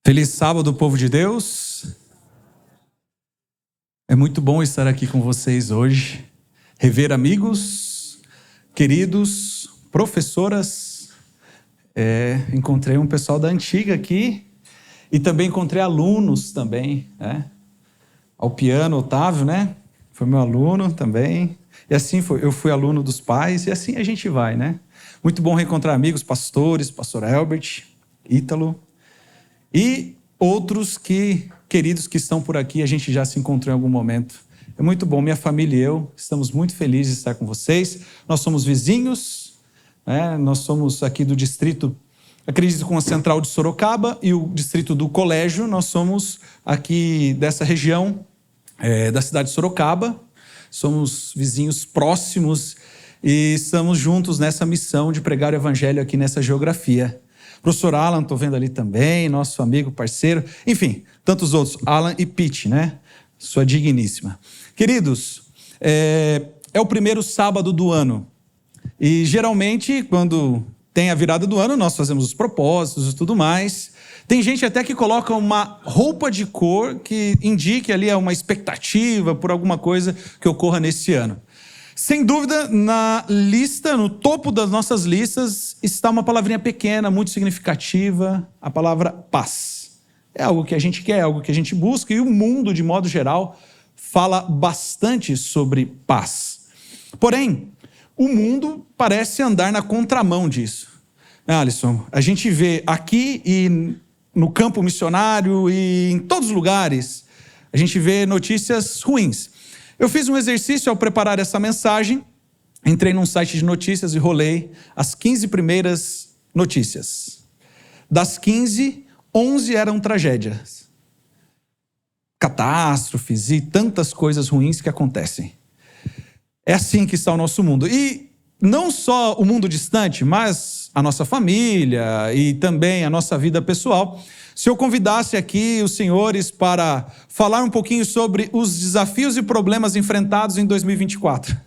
Feliz sábado, povo de Deus. É muito bom estar aqui com vocês hoje, rever amigos, queridos, professoras. Encontrei um pessoal da antiga aqui e também encontrei alunos também, né? Ao piano, Otávio, né? Foi meu aluno também. E assim eu fui aluno dos pais e assim a gente vai, né? Muito bom reencontrar amigos, pastores, pastor Elbert, Ítalo. E outros queridos que estão por aqui, a gente já se encontrou em algum momento. É muito bom, minha família e eu estamos muito felizes de estar com vocês. Nós somos vizinhos, né? Nós somos aqui do distrito, acredito, com a central de Sorocaba e o distrito do colégio. Nós somos aqui dessa região da cidade de Sorocaba. Somos vizinhos próximos e estamos juntos nessa missão de pregar o evangelho aqui nessa geografia. Professor Alan, estou vendo ali também, nosso amigo, parceiro, enfim, tantos outros, Alan e Pete, né? Sua digníssima. Queridos, é o primeiro sábado do ano e geralmente quando tem a virada do ano nós fazemos os propósitos e tudo mais. Tem gente até que coloca uma roupa de cor que indique ali uma expectativa por alguma coisa que ocorra nesse ano. Sem dúvida, na lista, no topo das nossas listas, está uma palavrinha pequena, muito significativa, a palavra paz. É algo que a gente quer, é algo que a gente busca, e o mundo, de modo geral, fala bastante sobre paz. Porém, o mundo parece andar na contramão disso. Alisson, a gente vê aqui e no campo missionário e em todos os lugares, a gente vê notícias ruins. Eu fiz um exercício ao preparar essa mensagem, entrei num site de notícias e rolei as 15 primeiras notícias. Das 15, 11 eram tragédias. Catástrofes e tantas coisas ruins que acontecem. É assim que está o nosso mundo. E não só o mundo distante, mas a nossa família e também a nossa vida pessoal. Se eu convidasse aqui os senhores para falar um pouquinho sobre os desafios e problemas enfrentados em 2024,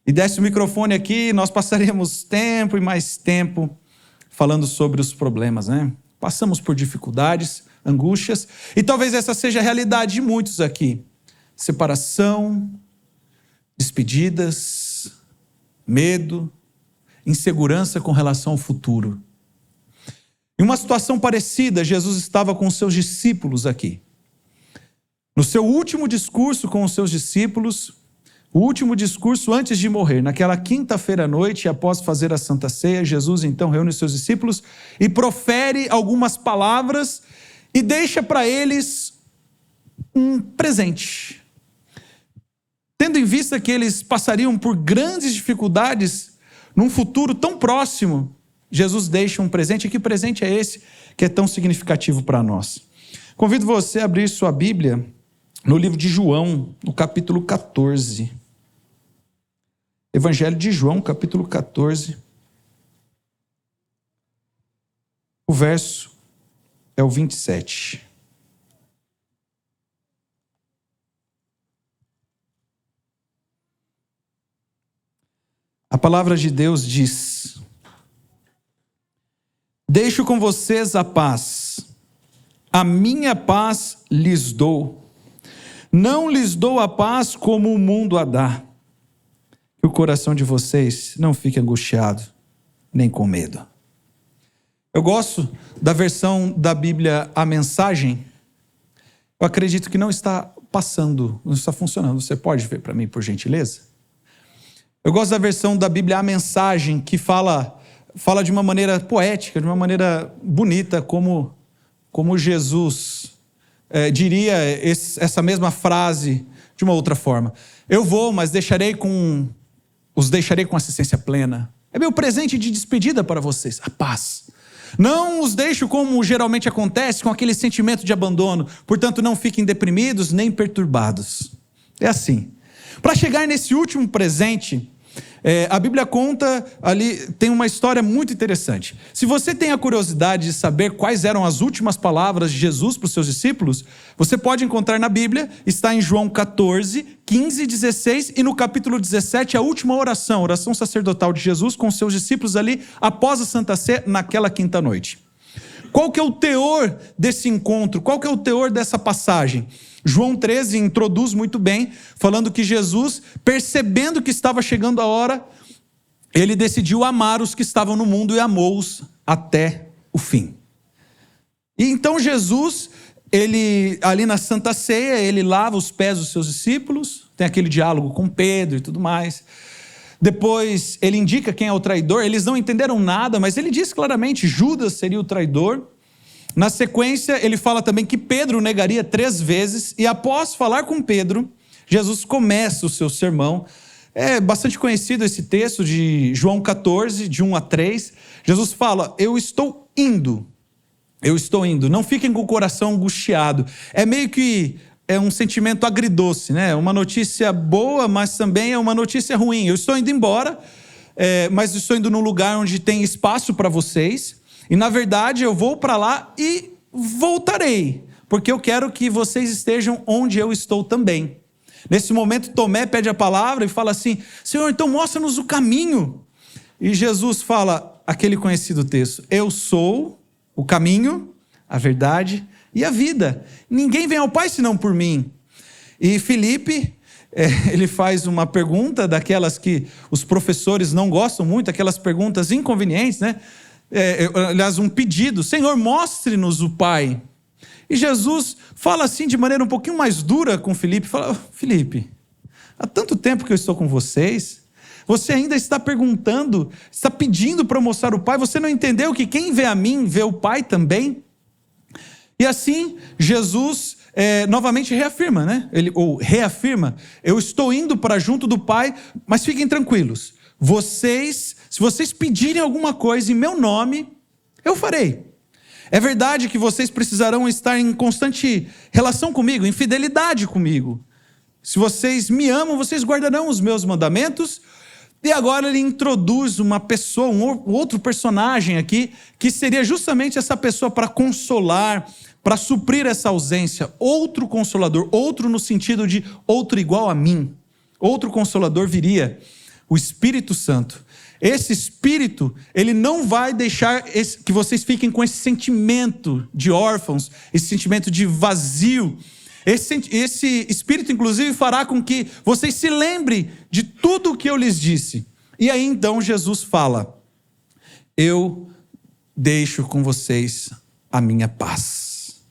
e desse o microfone aqui, nós passaríamos tempo e mais tempo falando sobre os problemas, né? Passamos por dificuldades, angústias, e talvez essa seja a realidade de muitos aqui. Separação, despedidas, medo, insegurança com relação ao futuro. Em uma situação parecida, Jesus estava com os seus discípulos aqui. No seu último discurso com os seus discípulos, o último discurso antes de morrer, naquela quinta-feira à noite, após fazer a Santa Ceia, Jesus então reúne os seus discípulos e profere algumas palavras e deixa para eles um presente. Tendo em vista que eles passariam por grandes dificuldades num futuro tão próximo, Jesus deixa um presente. E que presente é esse que é tão significativo para nós? Convido você a abrir sua Bíblia no livro de João, no capítulo 14. Evangelho de João, capítulo 14. O verso é o 27. A palavra de Deus diz: deixo com vocês a paz, a minha paz lhes dou. Não lhes dou a paz como o mundo a dá. Que o coração de vocês não fique angustiado, nem com medo. Eu gosto da versão da Bíblia, a Mensagem. Eu acredito que não está passando, não está funcionando. Você pode ver para mim, por gentileza? Eu gosto da versão da Bíblia, a Mensagem, que fala de uma maneira poética, de uma maneira bonita, como Jesus diria essa mesma frase de uma outra forma. Eu vou, mas os deixarei com assistência plena. É meu presente de despedida para vocês, a paz. Não os deixo como geralmente acontece, com aquele sentimento de abandono. Portanto, não fiquem deprimidos nem perturbados. É assim. Para chegar nesse último presente, a Bíblia conta ali, tem uma história muito interessante. Se você tem a curiosidade de saber quais eram as últimas palavras de Jesus para os seus discípulos, você pode encontrar na Bíblia, está em João 14, 15 e 16, e no capítulo 17, a última oração, oração sacerdotal de Jesus com os seus discípulos ali, após a Santa Ceia, naquela quinta noite. Qual que é o teor desse encontro? Qual que é o teor dessa passagem? João 13 introduz muito bem, falando que Jesus, percebendo que estava chegando a hora, ele decidiu amar os que estavam no mundo e amou-os até o fim. E então Jesus, ele ali na Santa Ceia, ele lava os pés dos seus discípulos, tem aquele diálogo com Pedro e tudo mais. Depois ele indica quem é o traidor, eles não entenderam nada, mas ele diz claramente, Judas seria o traidor. Na sequência, ele fala também que Pedro o negaria 3 vezes, e após falar com Pedro, Jesus começa o seu sermão. É bastante conhecido esse texto de João 14, de 1 a 3. Jesus fala, eu estou indo, não fiquem com o coração angustiado. É meio que um sentimento agridoce, né? Uma notícia boa, mas também é uma notícia ruim. Eu estou indo embora, mas estou indo num lugar onde tem espaço para vocês. E, na verdade, eu vou para lá e voltarei, porque eu quero que vocês estejam onde eu estou também. Nesse momento, Tomé pede a palavra e fala assim, Senhor, então mostra-nos o caminho. E Jesus fala aquele conhecido texto, eu sou o caminho, a verdade e a vida. Ninguém vem ao Pai senão por mim. E Filipe, ele faz uma pergunta daquelas que os professores não gostam muito, aquelas perguntas inconvenientes, né? Aliás, um pedido, Senhor, mostre-nos o Pai. E Jesus fala assim de maneira um pouquinho mais dura com Filipe, fala, Filipe, há tanto tempo que eu estou com vocês, você ainda está perguntando, está pedindo para mostrar o Pai, você não entendeu que quem vê a mim, vê o Pai também? E assim, Jesus novamente reafirma, né? Reafirma, eu estou indo para junto do Pai, mas fiquem tranquilos, se vocês pedirem alguma coisa em meu nome, eu farei. É verdade que vocês precisarão estar em constante relação comigo, em fidelidade comigo. Se vocês me amam, vocês guardarão os meus mandamentos. E agora ele introduz uma pessoa, um outro personagem aqui, que seria justamente essa pessoa para consolar, para suprir essa ausência. Outro consolador, outro no sentido de outro igual a mim. Outro consolador viria, o Espírito Santo. Esse Espírito, ele não vai deixar que vocês fiquem com esse sentimento de órfãos, esse sentimento de vazio. Esse Espírito, inclusive, fará com que vocês se lembrem de tudo o que eu lhes disse. E aí, então, Jesus fala, eu deixo com vocês a minha paz.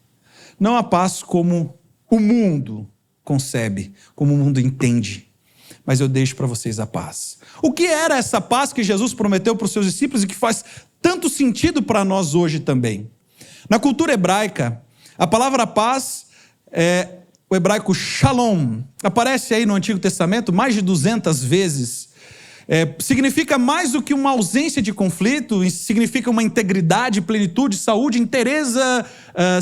Não a paz como o mundo concebe, como o mundo entende, mas eu deixo para vocês a paz. O que era essa paz que Jesus prometeu para os seus discípulos e que faz tanto sentido para nós hoje também? Na cultura hebraica, a palavra paz o hebraico shalom, aparece aí no Antigo Testamento mais de 200 vezes. Significa mais do que uma ausência de conflito, significa uma integridade, plenitude, saúde, inteireza,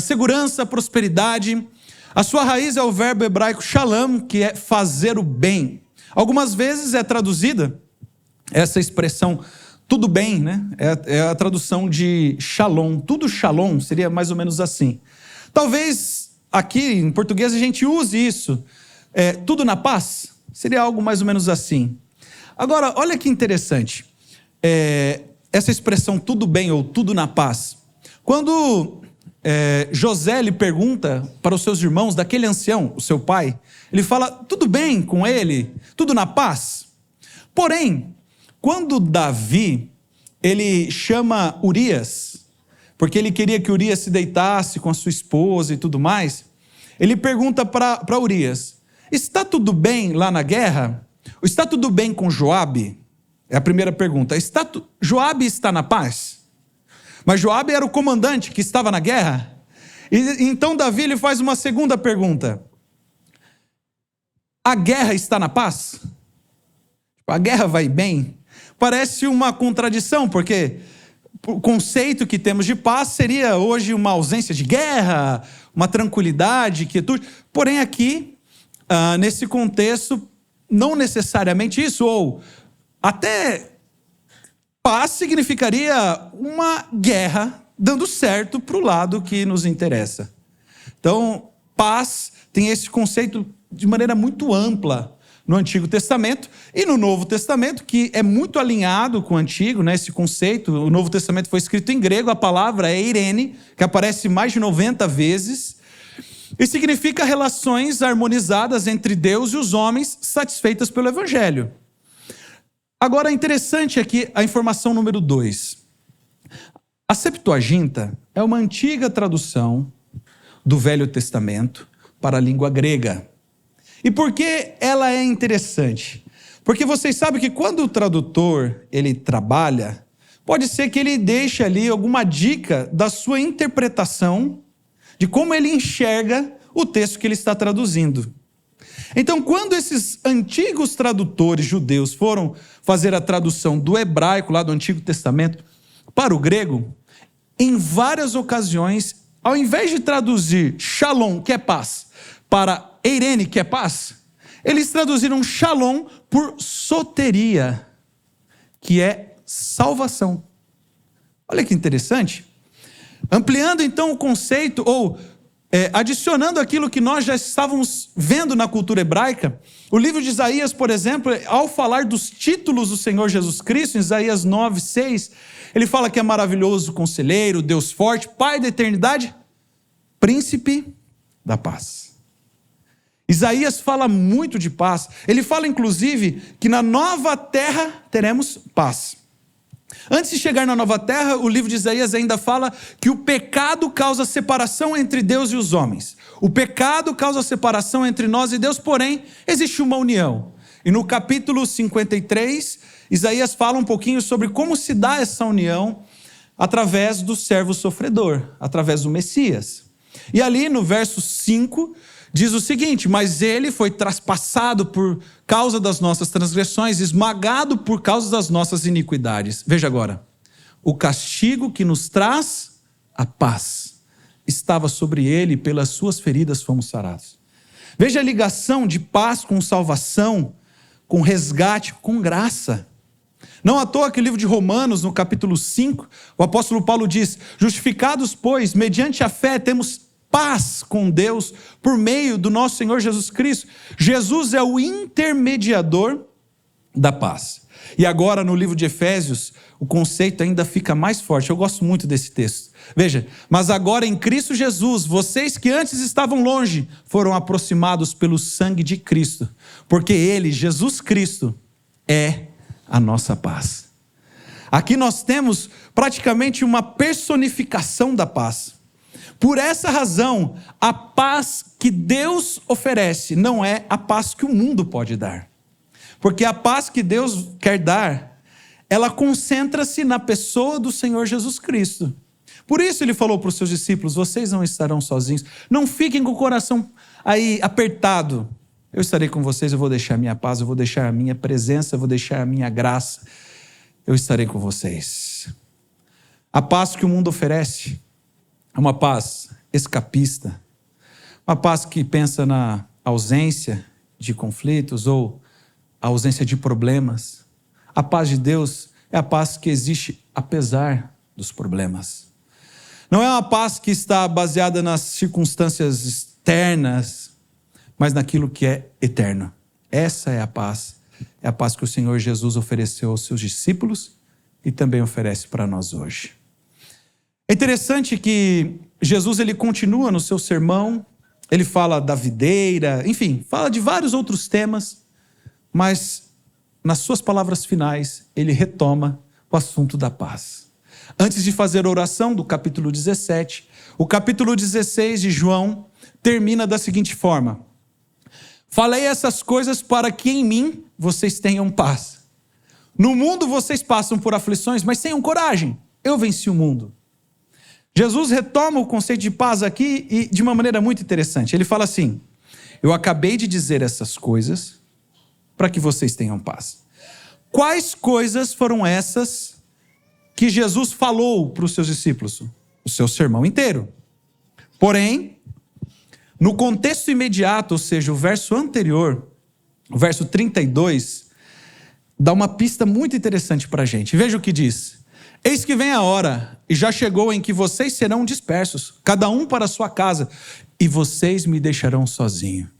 segurança, prosperidade. A sua raiz é o verbo hebraico shalom, que é fazer o bem. Algumas vezes é traduzida essa expressão tudo bem, né? É a tradução de shalom. Tudo shalom seria mais ou menos assim. Talvez aqui em português a gente use isso. Tudo na paz? Seria algo mais ou menos assim. Agora, olha que interessante. Essa expressão tudo bem ou tudo na paz. Quando José lhe pergunta para os seus irmãos daquele ancião, o seu pai, ele fala, tudo bem com ele? Tudo na paz? Porém, quando Davi, ele chama Urias, porque ele queria que Urias se deitasse com a sua esposa e tudo mais, ele pergunta para Urias, está tudo bem lá na guerra? Está tudo bem com Joabe? É a primeira pergunta. Joabe está na paz? Mas Joabe era o comandante que estava na guerra. E então Davi ele faz uma segunda pergunta. A guerra está na paz? A guerra vai bem? Parece uma contradição, porque o conceito que temos de paz seria hoje uma ausência de guerra, uma tranquilidade, quietude. Porém aqui, nesse contexto, não necessariamente isso, ou até paz significaria uma guerra dando certo para o lado que nos interessa. Então, paz tem esse conceito de maneira muito ampla. no Antigo Testamento e no Novo Testamento, que é muito alinhado com o Antigo, né, esse conceito. O Novo Testamento foi escrito em grego, a palavra é eirene, que aparece mais de 90 vezes, e significa relações harmonizadas entre Deus e os homens satisfeitas pelo Evangelho. Agora, interessante aqui a informação número 2. A Septuaginta é uma antiga tradução do Velho Testamento para a língua grega. E por que ela é interessante? Porque vocês sabem que quando o tradutor ele trabalha, pode ser que ele deixe ali alguma dica da sua interpretação, de como ele enxerga o texto que ele está traduzindo. Então, quando esses antigos tradutores judeus foram fazer a tradução do hebraico, lá do Antigo Testamento, para o grego, em várias ocasiões, ao invés de traduzir shalom, que é paz, para eirene, que é paz, eles traduziram shalom por soteria, que é salvação. Olha que interessante. Ampliando então o conceito, ou adicionando aquilo que nós já estávamos vendo na cultura hebraica, o livro de Isaías, por exemplo, ao falar dos títulos do Senhor Jesus Cristo, em Isaías 9:6, ele fala que é maravilhoso conselheiro, Deus forte, Pai da eternidade, príncipe da paz. Isaías fala muito de paz. Ele fala, inclusive, que na nova terra teremos paz. Antes de chegar na nova terra, o livro de Isaías ainda fala que o pecado causa separação entre Deus e os homens. O pecado causa separação entre nós e Deus, porém, existe uma união. E no capítulo 53, Isaías fala um pouquinho sobre como se dá essa união através do servo sofredor, através do Messias. E ali no verso 5, diz o seguinte: mas ele foi traspassado por causa das nossas transgressões, esmagado por causa das nossas iniquidades. Veja agora, o castigo que nos traz a paz estava sobre ele, e pelas suas feridas fomos sarados. Veja a ligação de paz com salvação, com resgate, com graça. Não à toa que o livro de Romanos, no capítulo 5, o apóstolo Paulo diz: justificados, pois, mediante a fé, temos paz com Deus por meio do nosso Senhor Jesus Cristo. Jesus é o intermediador da paz. E agora no livro de Efésios, o conceito ainda fica mais forte. Eu gosto muito desse texto. Veja, mas agora em Cristo Jesus, vocês que antes estavam longe, foram aproximados pelo sangue de Cristo, porque Ele, Jesus Cristo, é a nossa paz. Aqui nós temos praticamente uma personificação da paz. Por essa razão, a paz que Deus oferece não é a paz que o mundo pode dar. Porque a paz que Deus quer dar, ela concentra-se na pessoa do Senhor Jesus Cristo. Por isso ele falou para os seus discípulos: vocês não estarão sozinhos. Não fiquem com o coração aí apertado. Eu estarei com vocês, eu vou deixar a minha paz, eu vou deixar a minha presença, eu vou deixar a minha graça. Eu estarei com vocês. A paz que o mundo oferece é uma paz escapista, uma paz que pensa na ausência de conflitos ou a ausência de problemas. A paz de Deus é a paz que existe apesar dos problemas. Não é uma paz que está baseada nas circunstâncias externas, mas naquilo que é eterno. Essa é a paz que o Senhor Jesus ofereceu aos seus discípulos e também oferece para nós hoje. É interessante que Jesus ele continua no seu sermão, ele fala da videira, enfim, fala de vários outros temas, mas nas suas palavras finais ele retoma o assunto da paz. Antes de fazer a oração do capítulo 17, o capítulo 16 de João termina da seguinte forma: falei essas coisas para que em mim vocês tenham paz. No mundo vocês passam por aflições, mas tenham coragem, eu venci o mundo. Jesus retoma o conceito de paz aqui e de uma maneira muito interessante. Ele fala assim: eu acabei de dizer essas coisas para que vocês tenham paz. Quais coisas foram essas que Jesus falou para os seus discípulos? O seu sermão inteiro. Porém, no contexto imediato, ou seja, o verso anterior, o verso 32, dá uma pista muito interessante para a gente. Veja o que diz: eis que vem a hora, e já chegou, em que vocês serão dispersos, cada um para a sua casa, e vocês me deixarão sozinho.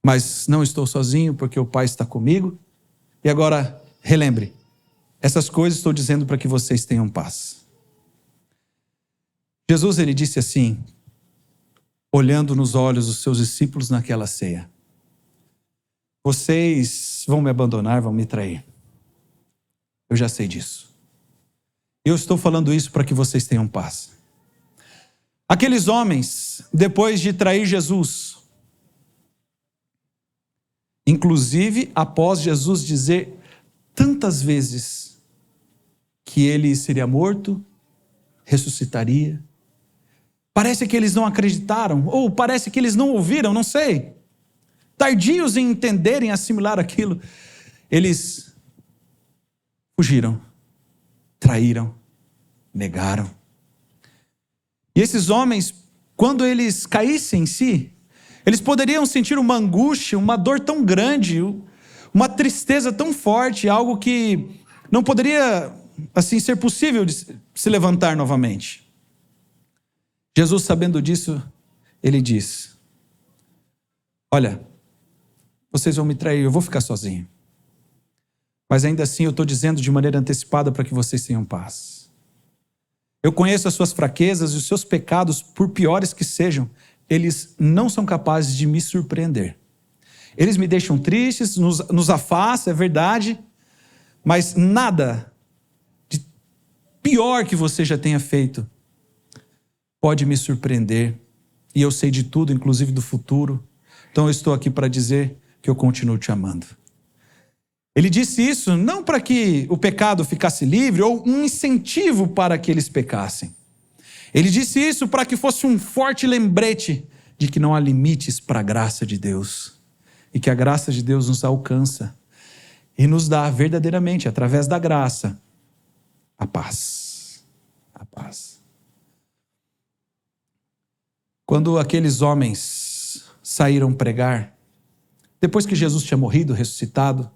mas não estou sozinho porque o Pai está comigo. E agora, relembre, essas coisas estou dizendo para que vocês tenham paz. Jesus, ele disse assim, olhando nos olhos dos seus discípulos naquela ceia: vocês vão me abandonar, vão me trair. Eu já sei disso. Eu estou falando isso para que vocês tenham paz. Aqueles homens, depois de trair Jesus, inclusive após Jesus dizer tantas vezes que ele seria morto, ressuscitaria, parece que eles não acreditaram, ou parece que eles não ouviram, não sei. Tardios em entenderem, assimilar aquilo, eles fugiram, traíram, negaram. E esses homens, quando eles caíssem em si, eles poderiam sentir uma angústia, uma dor tão grande, uma tristeza tão forte, algo que não poderia, assim, ser possível de se levantar novamente. Jesus, sabendo disso, ele diz: olha, vocês vão me trair, eu vou ficar sozinho. Mas ainda assim eu estou dizendo de maneira antecipada para que vocês tenham paz. Eu conheço as suas fraquezas e os seus pecados, por piores que sejam, eles não são capazes de me surpreender. Eles me deixam tristes, nos afastam, é verdade, mas nada de pior que você já tenha feito pode me surpreender. E eu sei de tudo, inclusive do futuro. Então eu estou aqui para dizer que eu continuo te amando. Ele disse isso não para que o pecado ficasse livre ou um incentivo para que eles pecassem. Ele disse isso para que fosse um forte lembrete de que não há limites para a graça de Deus. E que a graça de Deus nos alcança e nos dá verdadeiramente, através da graça, a paz. A paz. Quando aqueles homens saíram pregar, depois que Jesus tinha morrido, ressuscitado,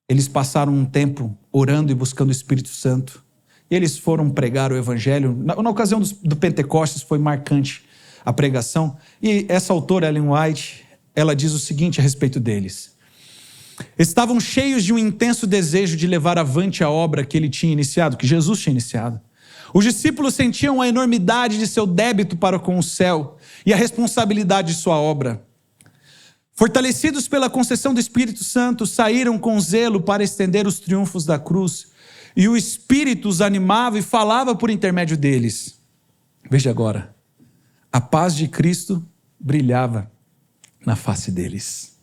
eles passaram um tempo orando e buscando o Espírito Santo. E eles foram pregar o Evangelho. Na ocasião do Pentecostes foi marcante a pregação. E essa autora, Ellen White, ela diz o seguinte a respeito deles: estavam cheios de um intenso desejo de levar avante a obra que ele tinha iniciado, que Jesus tinha iniciado. Os discípulos sentiam a enormidade de seu débito para com o céu e a responsabilidade de sua obra. Fortalecidos pela concessão do Espírito Santo, saíram com zelo para estender os triunfos da cruz, e o Espírito os animava e falava por intermédio deles. Veja agora, a paz de Cristo brilhava na face deles.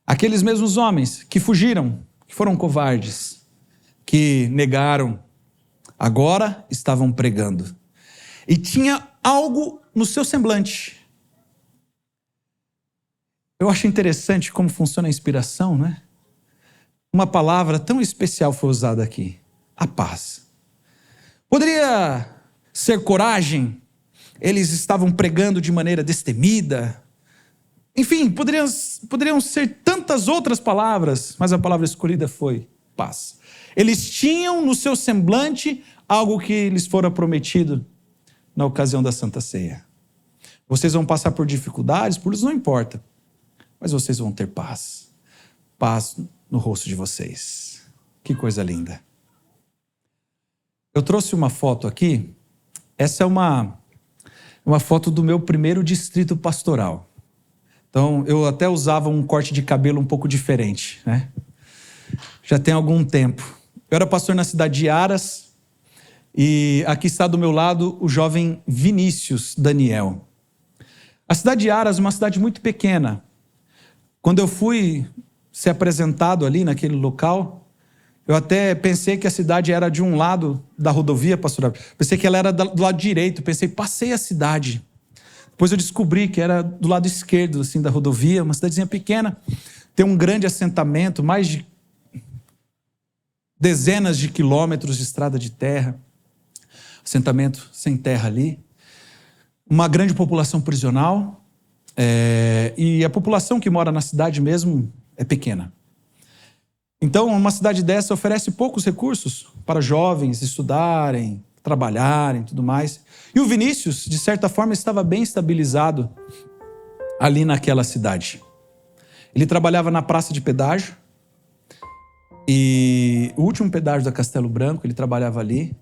Aqueles mesmos homens que fugiram, que foram covardes, que negaram, agora estavam pregando. E tinha algo no seu semblante. Eu acho interessante como funciona a inspiração, né? Uma palavra tão especial foi usada aqui: a paz. Poderia ser coragem, eles estavam pregando de maneira destemida. Enfim, poderiam ser tantas outras palavras, mas a palavra escolhida foi paz. Eles tinham no seu semblante algo que lhes fora prometido na ocasião da Santa Ceia. Vocês vão passar por dificuldades, por isso não importa. Mas vocês vão ter paz. Paz no rosto de vocês. Que coisa linda. Eu trouxe uma foto aqui. Essa é uma foto do meu primeiro distrito pastoral. Então, eu até usava um corte de cabelo um pouco diferente, né? Já tem algum tempo. Eu era pastor na cidade de Aras. E aqui está do meu lado o jovem Vinícius Daniel. A cidade de Aras é uma cidade muito pequena. Quando eu fui ser apresentado ali naquele local, eu até pensei que a cidade era de um lado da rodovia pastoral. Pensei que ela era do lado direito. Passei a cidade. Depois eu descobri que era do lado esquerdo, assim, da rodovia, uma cidadezinha pequena. Tem um grande assentamento, mais de dezenas de quilômetros de estrada de terra. Assentamento sem terra ali. Uma grande população prisional. E a população que mora na cidade mesmo é pequena. Então, uma cidade dessa oferece poucos recursos para jovens estudarem, trabalharem e tudo mais. E o Vinícius, de certa forma, estava bem estabilizado ali naquela cidade. Ele trabalhava na praça de pedágio. E o último pedágio da Castelo Branco, ele trabalhava ali.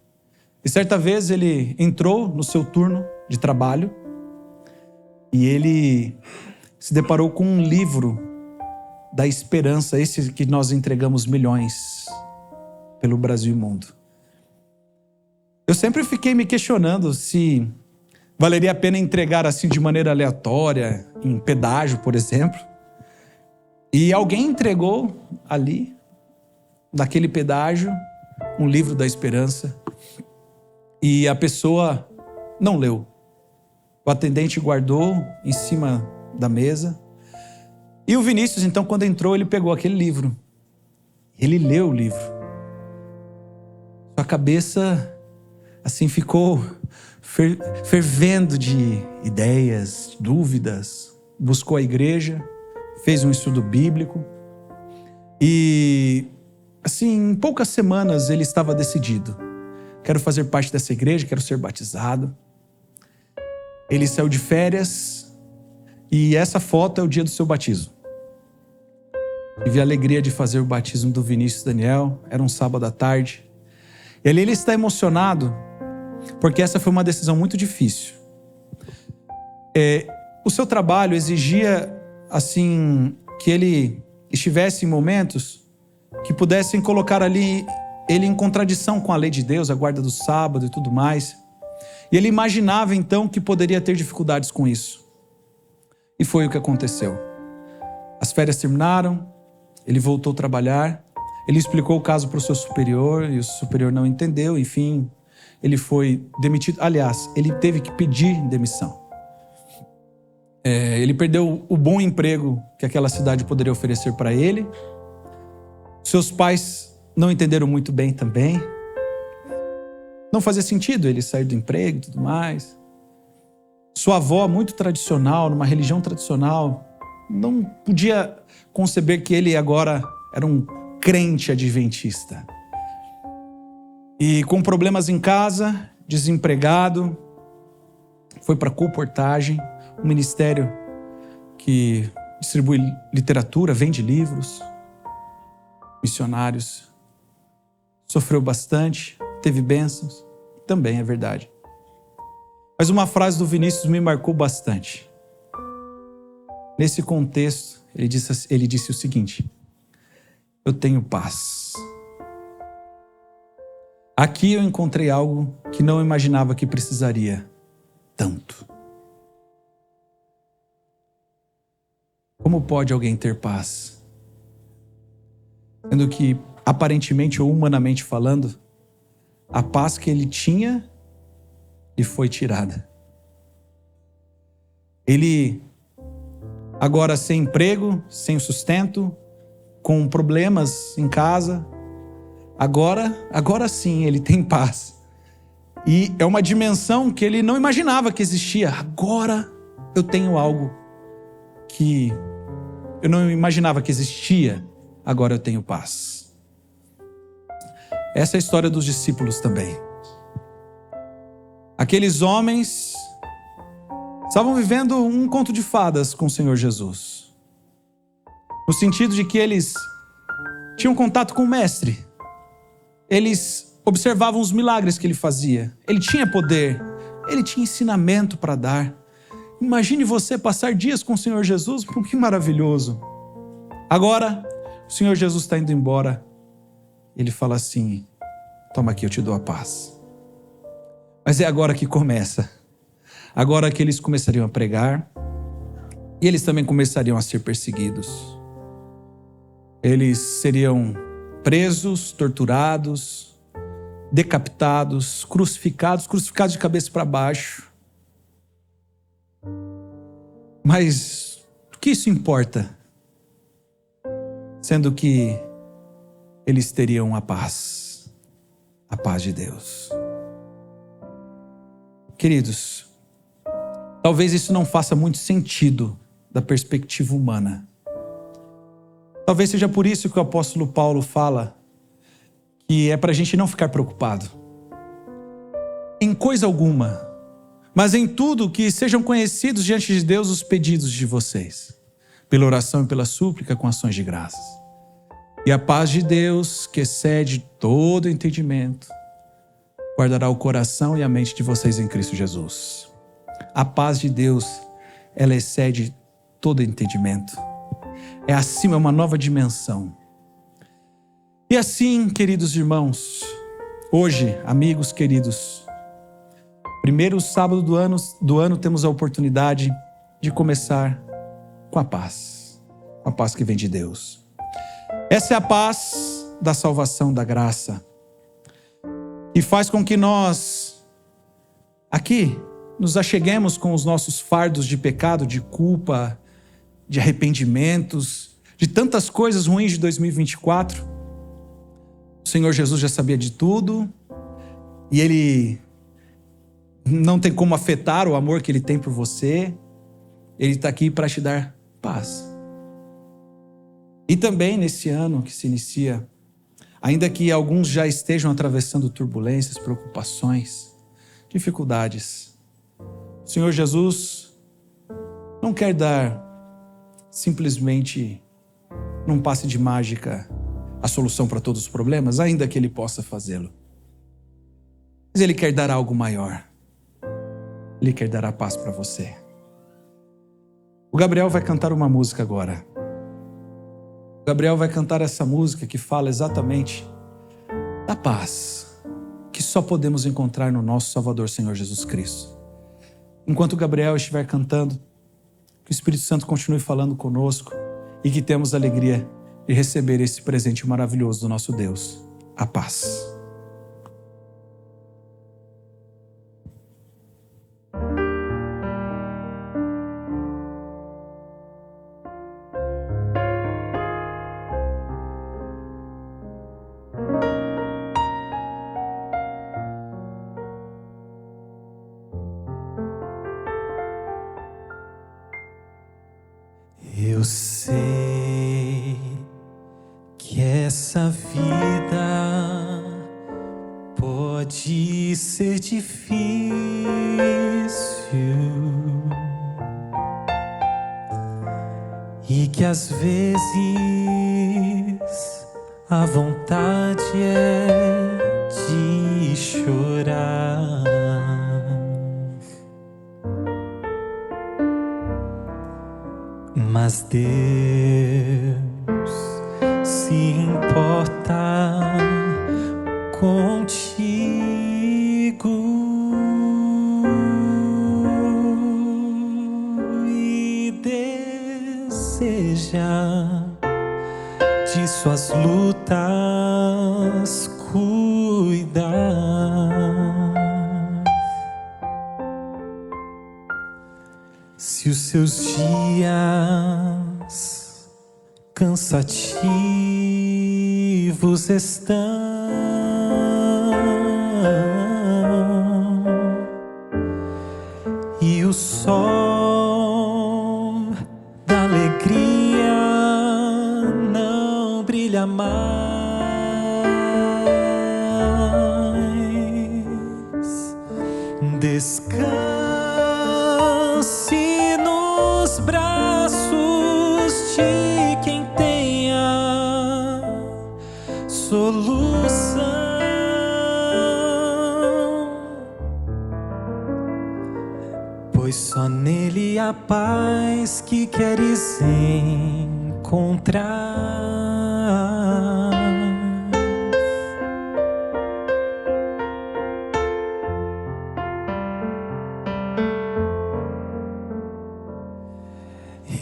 E certa vez ele entrou no seu turno de trabalho e ele se deparou com um livro da esperança, esse que nós entregamos milhões pelo Brasil e mundo. Eu sempre fiquei me questionando se valeria a pena entregar assim de maneira aleatória, em pedágio, por exemplo. E alguém entregou ali, naquele pedágio, um livro da esperança. E a pessoa não leu. O atendente guardou em cima da mesa. E o Vinícius, então, quando entrou, ele pegou aquele livro. Ele leu o livro. Sua cabeça, assim, ficou fervendo de ideias, dúvidas. Buscou a igreja, fez um estudo bíblico. E, assim, em poucas semanas ele estava decidido. Quero fazer parte dessa igreja, quero ser batizado. Ele saiu de férias e essa foto é o dia do seu batismo. Tive a alegria de fazer o batismo do Vinícius Daniel, era um sábado à tarde. E ali ele está emocionado porque essa foi uma decisão muito difícil. O seu trabalho exigia, assim, que ele estivesse em momentos que pudessem colocar ali ele em contradição com a lei de Deus, a guarda do sábado e tudo mais. E ele imaginava então que poderia ter dificuldades com isso. E foi o que aconteceu. As férias terminaram, ele voltou a trabalhar, ele explicou o caso para o seu superior e o superior não entendeu, enfim, ele foi demitido. Aliás, ele teve que pedir demissão. Ele perdeu o bom emprego que aquela cidade poderia oferecer para ele. Seus pais não entenderam muito bem também. Não fazia sentido ele sair do emprego e tudo mais. Sua avó, muito tradicional, numa religião tradicional, não podia conceber que ele agora era um crente adventista. E com problemas em casa, desempregado, foi para a Colportagem, um ministério que distribui literatura, vende livros, missionários. Sofreu bastante, teve bênçãos, também é verdade. Mas uma frase do Vinícius me marcou bastante. Nesse contexto, ele disse o seguinte: eu tenho paz. Aqui eu encontrei algo que não imaginava que precisaria tanto. Como pode alguém ter paz? Sendo que, aparentemente ou humanamente falando, a paz que ele tinha lhe foi tirada. Ele, agora sem emprego, sem sustento, com problemas em casa, agora sim ele tem paz. E é uma dimensão que ele não imaginava que existia. Agora eu tenho algo que eu não imaginava que existia. Agora eu tenho paz. Essa é a história dos discípulos também. Aqueles homens estavam vivendo um conto de fadas com o Senhor Jesus. No sentido de que eles tinham contato com o Mestre. Eles observavam os milagres que ele fazia. Ele tinha poder. Ele tinha ensinamento para dar. Imagine você passar dias com o Senhor Jesus. Que maravilhoso. Agora, o Senhor Jesus está indo embora. Ele fala assim: toma aqui, eu te dou a paz. Mas é agora que começa. Agora que eles começariam a pregar. E eles também começariam a ser perseguidos. Eles seriam presos, torturados, decapitados, crucificados de cabeça para baixo. Mas o que isso importa? Sendo que eles teriam a paz de Deus. Queridos, talvez isso não faça muito sentido da perspectiva humana. Talvez seja por isso que o apóstolo Paulo fala que é para a gente não ficar preocupado em coisa alguma, mas em tudo que sejam conhecidos diante de Deus os pedidos de vocês. pela oração e pela súplica com ações de graças. E a paz de Deus, que excede todo entendimento, guardará o coração e a mente de vocês em Cristo Jesus. A paz de Deus, ela excede todo entendimento. É acima, é uma nova dimensão. E assim, queridos irmãos, hoje, amigos queridos, primeiro sábado do ano temos a oportunidade de começar com a paz que vem de Deus. Essa é a paz da salvação, da graça, e faz com que nós, aqui, nos acheguemos com os nossos fardos de pecado, de culpa, de arrependimentos, de tantas coisas ruins de 2024. O Senhor Jesus já sabia de tudo, e Ele não tem como afetar o amor que Ele tem por você. Ele está aqui para te dar paz. E também nesse ano que se inicia, ainda que alguns já estejam atravessando turbulências, preocupações, dificuldades, o Senhor Jesus não quer dar simplesmente, num passe de mágica, a solução para todos os problemas, ainda que Ele possa fazê-lo. Mas Ele quer dar algo maior. Ele quer dar a paz para você. O Gabriel vai cantar uma música agora. O Gabriel vai cantar essa música que fala exatamente da paz que só podemos encontrar no nosso Salvador, Senhor Jesus Cristo. Enquanto o Gabriel estiver cantando, que o Espírito Santo continue falando conosco e que temos a alegria de receber esse presente maravilhoso do nosso Deus, a paz. Eu sei que essa vida pode ser difícil e que às vezes a vontade é de chorar. Mas Deus se importa contigo e deseja de suas lutas cuidar. Se os seus dias cansativos estão e o sol da alegria não brilha mais, descanse nos braços de quem tenha solução, pois só nele há paz que queres encontrar.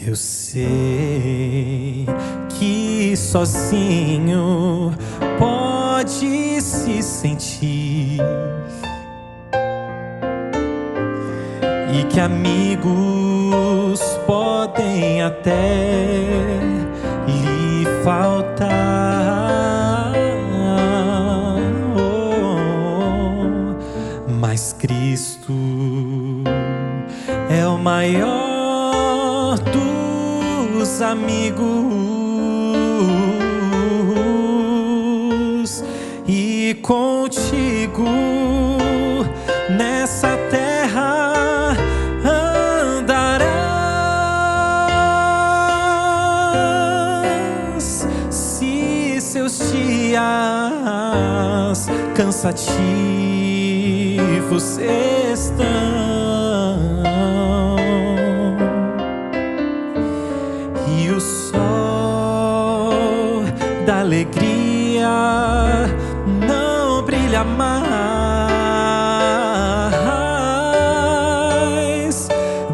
Eu sei que sozinho pode se sentir e que amigos podem até lhe faltar, mas Cristo é o maior dos amigos e contigo nessa terra andará. pensativos estão, e o sol da alegria não brilha mais.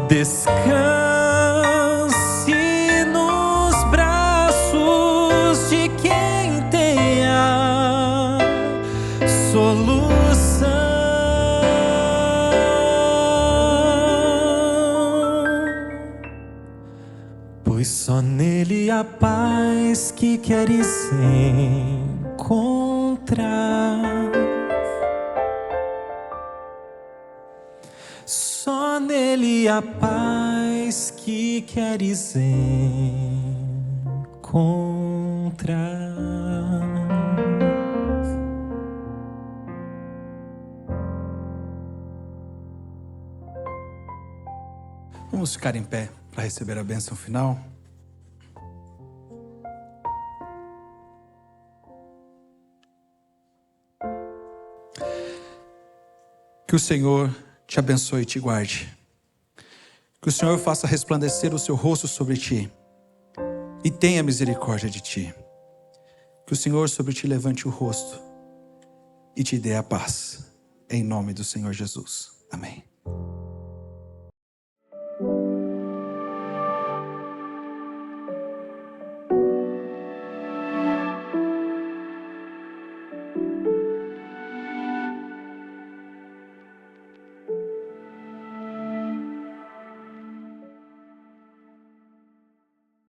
Descanse nos braços de quem tem a solução, pois só nele a paz que queres encontrar. Só nele a paz que queres encontrar. Vamos ficar em pé para receber a bênção final. Que o Senhor te abençoe e te guarde. Que o Senhor faça resplandecer o seu rosto sobre ti e tenha misericórdia de ti. Que o Senhor sobre ti levante o rosto e te dê a paz. Em nome do Senhor Jesus. Amém.